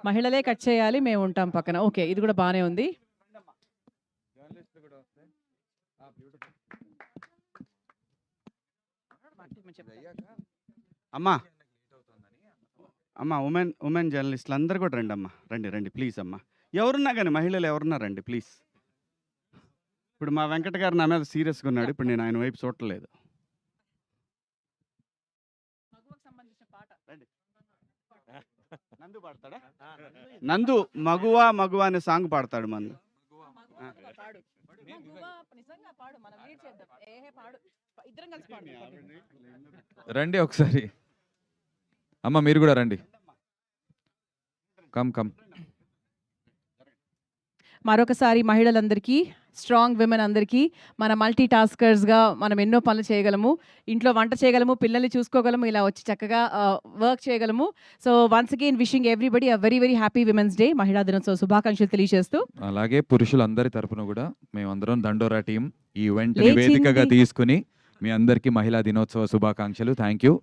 మహిళలే కట్ చేయాలి, మేము ఉంటాం పక్కన. ఓకే, ఇది కూడా బానే ఉంది. అమ్మా అమ్మా ఉమెన్ జర్నలిస్టులు అందరు కూడా రండి అమ్మా, రండి రండి ప్లీజ్ అమ్మా. ఎవరున్నా కానీ మహిళలు ఎవరున్నా రండి ప్లీజ్. ఇప్పుడు మా వెంకట గారు నా మీద సీరియస్గా ఉన్నాడు, ఇప్పుడు నేను ఆయన వైపు చూడలేదు. నందు పాడతాడా? నందు మగువా మగువా అనే సాంగ్ పాడతాడు మన. రండి ఒకసారి అమ్మ, మీరు కూడా రండి. Come come. మరొకసారి మహిళలందరికీ, స్ట్రాంగ్ విమెన్ అందరికీ, మన మల్టీ టాస్కర్స్గా మనం ఎన్నో పనులు చేయగలము, ఇంట్లో వంట చేయగలము, పిల్లల్ని చూసుకోగలము, ఇలా వచ్చి చక్కగా వర్క్ చేయగలము. So once again wishing everybody అ very very happy women's day, మహిళా దినోత్సవ శుభాకాంక్షలు తెలియజేస్తూ, అలాగే పురుషులందరి తరపున కూడా మేమందరం దండోరా టీం ఈ ఈవెంట్ వేదికగా తీసుకుని మీ అందరికీ మహిళా దినోత్సవ శుభాకాంక్షలు. Thank you.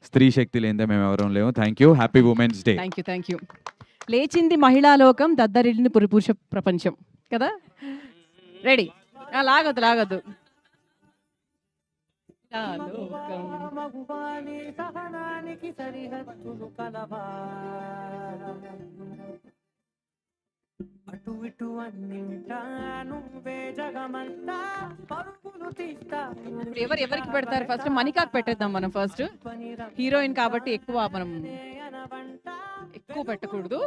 స్త్రీ శక్తి లేదే మేము ఎవరం లేము. Thank you. Happy women's day. Thank you. లేచింది మహిళా లోకం, దద్దరిల్లింది పురుష ప్రపంచం కదా. రెడీ? లాగొద్దు. అటు ఇటు అన్నింటా నువ్వే జగమంతా పరుగులు తీస్తా. ఎవరికి పెడతారు? ఫస్ట్ మణికాకు పెట్టేద్దాం మనం. ఫస్ట్ హీరోయిన్ కాబట్టి మనం ఎక్కువ పెట్టకూడదు.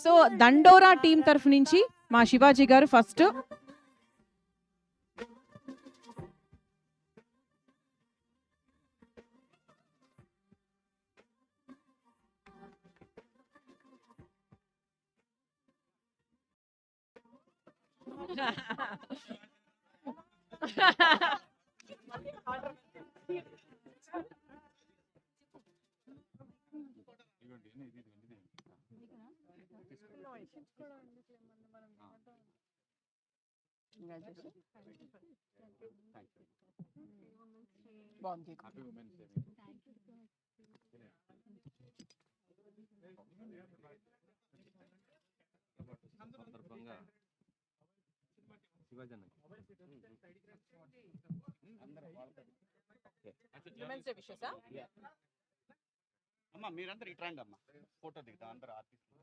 సో దండోరా టీం తరఫు నుంచి మా శివాజీ గారు ఫస్ట్. అమ్మా మీరందరూ ఇటు రండి అమ్మా, ఫోటో దిగుతాం అందరూ ఆర్టిస్టులు.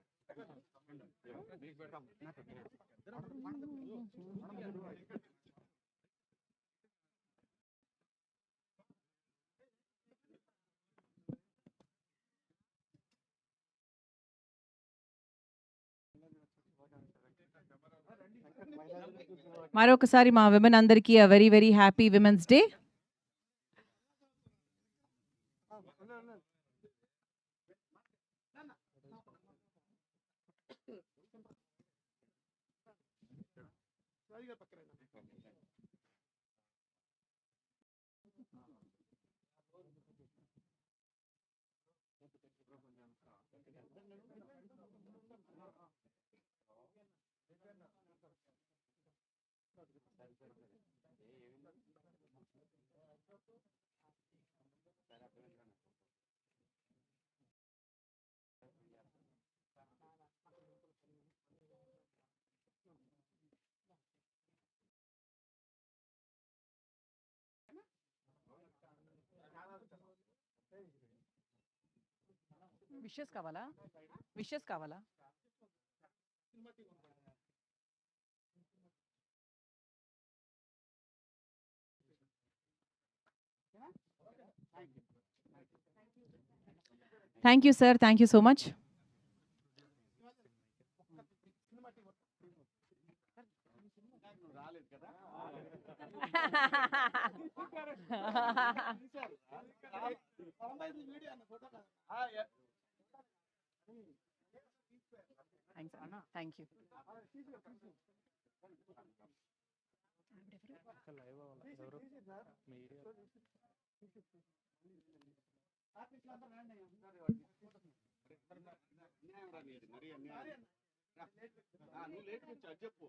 మరొకసారి మా విమెన్ అందరికీ a very very happy women's day. Wishes కావాలా? Thank you sir, thank you so much. Thank you. నువ్వు లేట్ చెప్పు.